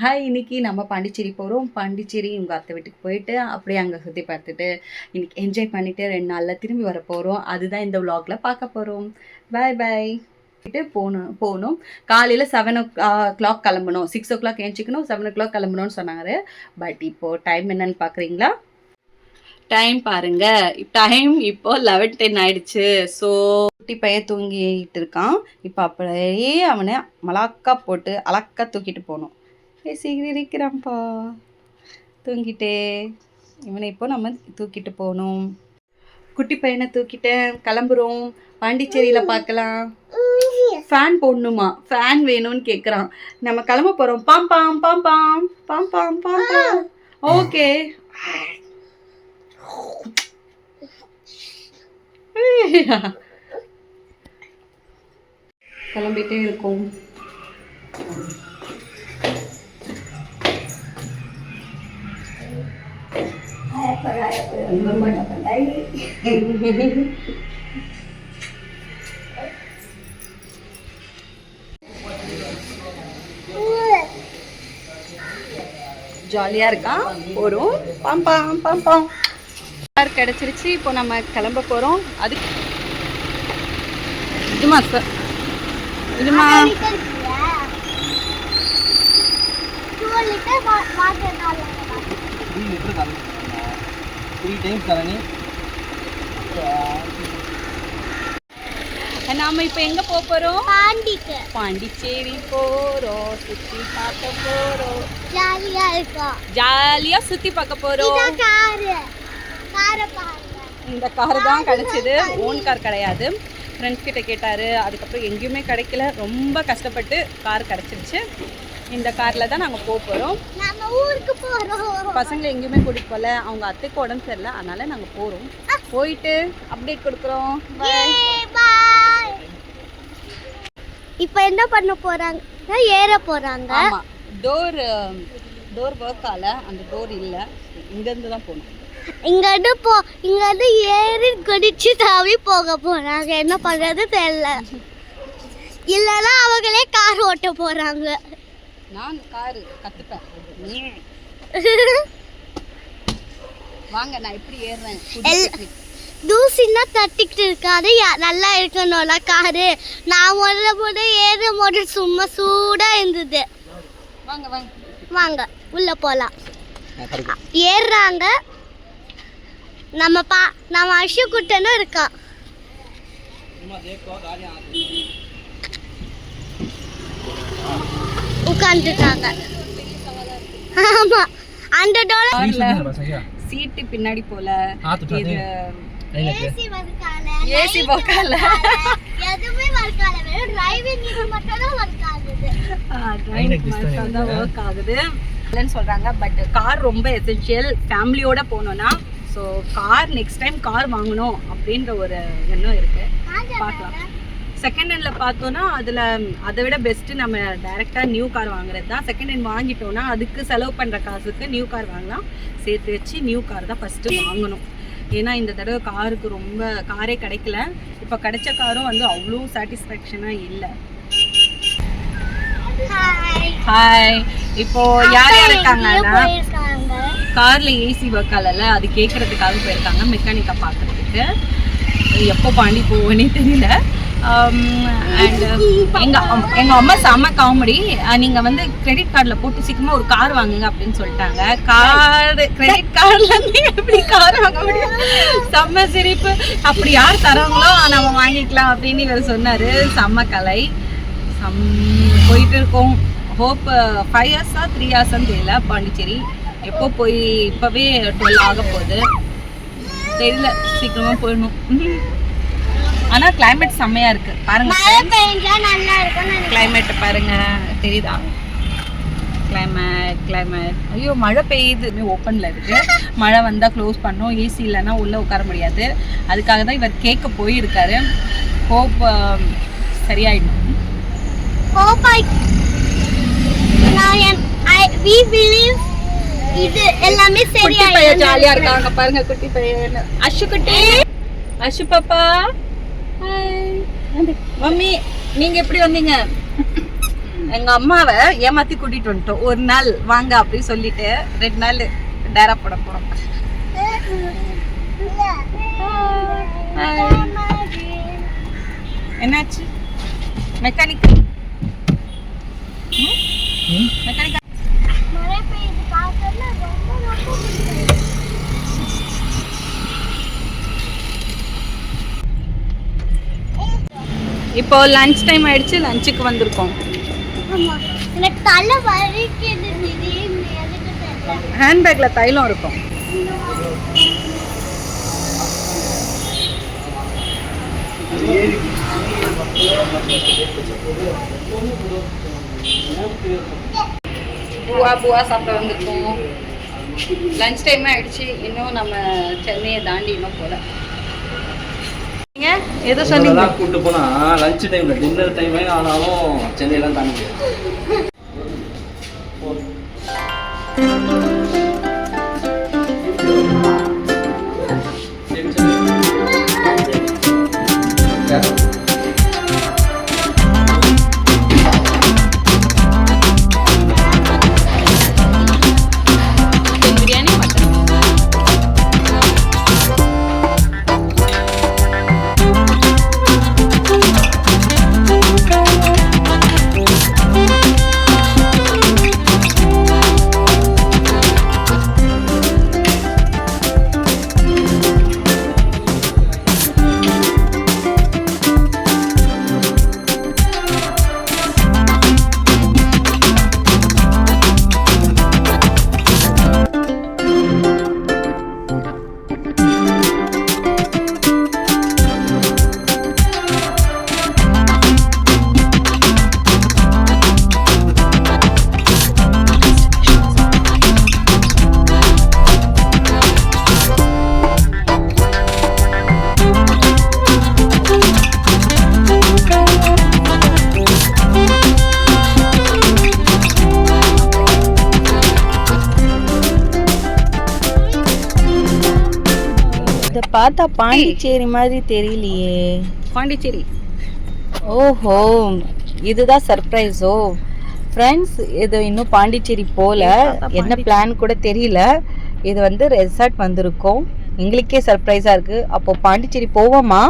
Hi, இன்னைக்கு நம்ம பாண்டிச்சேரி போகிறோம். பாண்டிச்சேரி உங்கள் அத்தை வீட்டுக்கு போயிட்டு அப்படியே அங்கே சுற்றி பார்த்துட்டு இன்னைக்கு என்ஜாய் பண்ணிவிட்டு 2 நாளில் திரும்பி வர போகிறோம். அதுதான் இந்த vlogல பார்க்க போகிறோம். பாய் பாய். போகணும். காலையில் 7 o'clock கிளம்பணும். 6 o'clock ஏஞ்சிக்கணும், 7 o'clock கிளம்பணும்னு சொன்னாங்க. பட் இப்போது டைம் என்னன்னு பார்க்குறீங்களா? டைம் பாருங்க, டைம் இப்போ 11:10 ஆயிடுச்சு. ஸோ குட்டி பையன் தூங்கிட்டு இருக்கான். இப்போ அப்படியே அவனை மலாக்கா போட்டு அலக்கா தூக்கிட்டு போகணும். இருக்கிறான்ப்பா தூங்கிட்டே. இவனை இப்போ நம்ம தூக்கிட்டு போகணும். குட்டி பையனை தூக்கிட்டேன், கிளம்புறோம். பாண்டிச்சேரியில் பார்க்கலாம். ஃபேன் போடணுமா? ஃபேன் வேணும்னு கேட்குறான். நம்ம கிளம்ப போகிறோம். பாம் பாம் பாம் பாம் பாம் பாம் பாம் பாம். ஓகே, கிளம்பிட்டே இருக்கோம். ஜாலியா இருக்கா? போறோம். பாம் பாம் பாம் பாம். கார் கிடைச்சிருச்சு. இப்போ நம்ம கிளம்ப போறோம். அது இதுமா சார், இதுமா நாம இப்ப எங்க போறோம்? பாண்டிச்சேரி போறோம். சுத்தி பார்க்க போறோம். ஜாலியா சுத்தி பார்க்க போறோம். இந்த கார் தான் கிடைச்சது. ஓன் கார் கிடையாது. ஃப்ரெண்ட்ஸ் கிட்ட கேட்டாரு, அதுக்கப்புறம் எங்கேயுமே கிடைக்கல. ரொம்ப கஷ்டப்பட்டு கார் கிடைச்சிருச்சு. இந்த கார்ல தான் நாங்கள் போகிறோம். பசங்களை எங்கேயுமே கூட்டிட்டு போகல. அவங்க அத்தைக்கு உடம்பு சரியில்லை, அதனால நாங்கள் போகிறோம். போயிட்டு அப்டேட் கொடுக்குறோம். இப்போ என்ன பண்ண போறாங்க? ஏற போறாங்க. ஆமா, டோர் ஒர்க் ஆகல. அந்த டோர் இல்லை, இங்கேருந்து தான் போகணும். இங்கிருந்து ஏறி குடிச்சு தாவி போக போறாங்க. என்ன பண்றது தெரியல. இல்லைன்னா அவங்களே கார் ஓட்ட போறாங்க. நான் கார் கத்துப்பேன். வாங்க, நான் எப்படி ஏறுறேன். தூசின்னா தட்டிக்கிட்டு இருக்காது, நல்லா இருக்கணும்ல காரு. நான் முதல்ல ஏறும் போது சும்மா சூடா இருந்தது. வாங்க வாங்க வாங்க உள்ள போலாம். ஏறுறாங்க. நம்ம அஷுக்குட்டனும் இருக்கான். உட்காந்துட்டாங்க. ஆமா, அந்த டோர்ல சீட்டு பின்னாடி போல. இது ஏசி வர்க்கால, எதுவுமே வர்க்கால. வெறும் டிரைவிங் இது மட்டும் தான் வர்க் ஆகுது. டிரைவிங் மட்டும் தான் வர்க் ஆகுது இல்லைன்னு சொல்றாங்க. பட் கார் ரொம்ப எசென்ஷியல் ஃபேமிலியோட போனோம்னா. So car next time car வாங்கணும் அப்படின்ற ஒரு எண்ணம் இருக்கு. பார்க்கலாம். செகண்ட் ஹேண்டில் பார்த்தோன்னா அதை விட பெஸ்ட்டு நம்ம டைரெக்டாக நியூ கார் வாங்குறது தான். செகண்ட் ஹேண்ட் வாங்கிட்டோன்னா அதுக்கு செலவு பண்ணுற காசுக்கு நியூ கார் வாங்கலாம். சேர்த்து வச்சு நியூ கார் தான் ஃபஸ்ட்டு வாங்கணும். ஏன்னா இந்த தடவை காரே கிடைக்கல. இப்போ கிடைச்ச காரும் அவ்வளோ சாட்டிஸ்ஃபேக்ஷனாக இல்லை. ஹாய். இப்போ யார் யார் இருக்காங்கன்னா, காரில் ஏசி ஒர்க்கால அது கேட்குறதுக்காக போயிருக்காங்க, மெக்கானிக்கை பார்க்குறதுக்கு. எப்போ பாண்டி போவேன்னே தெரியல. அண்ட் எங்கள் அம்மா செம்ம காமெடி. நீங்கள் கிரெடிட் கார்டில் போட்டு சீக்கிரமாக ஒரு கார் வாங்குங்க அப்படின்னு சொல்லிட்டாங்க. கிரெடிட் கார்டில் எப்படி கார் வாங்க முடியும்? செம்ம சிரிப்பு. அப்படி யார் தராங்களோ நம்ம வாங்கிக்கலாம் அப்படின்னு இவர் சொன்னார். செம்ம கலை. போயிட்டு இருக்கோம். ஹோப் 5 years 3 years தெரியல. பாண்டிச்சேரி எப்போ போய் இப்போவே 12 ஆக போகுது தெரியல. சீக்கிரமாக போயிடணும். ஆனால் கிளைமேட் செம்மையாக இருக்குது பாருங்க. கிளைமேட் பாருங்க, தெரியுதா? கிளைமேட் ஐயோ, மழை பெய்யுது. ஓப்பனில் இருக்குது. மழை வந்தால் க்ளோஸ் பண்ணோம். ஏசி இல்லைன்னா உள்ளே உட்கார முடியாது. அதுக்காக தான் இவர் கேட்க போயிருக்காரு. ஹோப் சரியாயிடும். இது எல்லாமே சரியா ஜாலியா இருக்காங்க பாருங்க. குட்டி பையன் அஷு பாப்பா. ஹாய் மம்மி, நீங்க எப்படி வந்தீங்க? எங்க அம்மாவை ஏமாத்தி கூட்டிட்டு வந்துட்டோம். ஒரு நாள் வாங்க அப்படி சொல்லிட்டு 2 நாள் டேரா போட போறோம். என்னாச்சு? மெக்கானிக் மெக்கானிக் இப்போ லஞ்ச் டைம் ஆயிடுச்சு. லஞ்சுக்கு வந்திருக்கோம். எனக்கு தலை வலிக்குது திடீர்னு, எதுக்கு தெரியல. ஹேண்ட்பேக்ல தைலம் இருக்கும். பூவா சாப்பிட வந்திருக்கோம். லஞ்ச் டைம் ஆயிடுச்சு. இன்னும் நம்ம சென்னையை தாண்டி இன்னும் போல. ஏதோ சொன்னீங்க கூட்டு போனா லஞ்ச் டைம்ல டின்னர் டைம் ஆனாலும் சென்னையெல்லாம் தாண்டி பிரியாணி மட்டன். இதை பார்த்தா பாண்டிச்சேரி மாதிரி தெரியலையே. பாண்டிச்சேரி. ஓஹோ, இதுதான் சர்ப்ரைஸோ ஃப்ரெண்ட்ஸ். இது இன்னும் பாண்டிச்சேரி போல, என்ன பிளான் கூட தெரியல. இது வந்து ரெசார்ட் வந்திருக்கோம். எங்களுக்கே சர்ப்ரைஸாக இருக்குது. அப்போ பாண்டிச்சேரி போவோமா?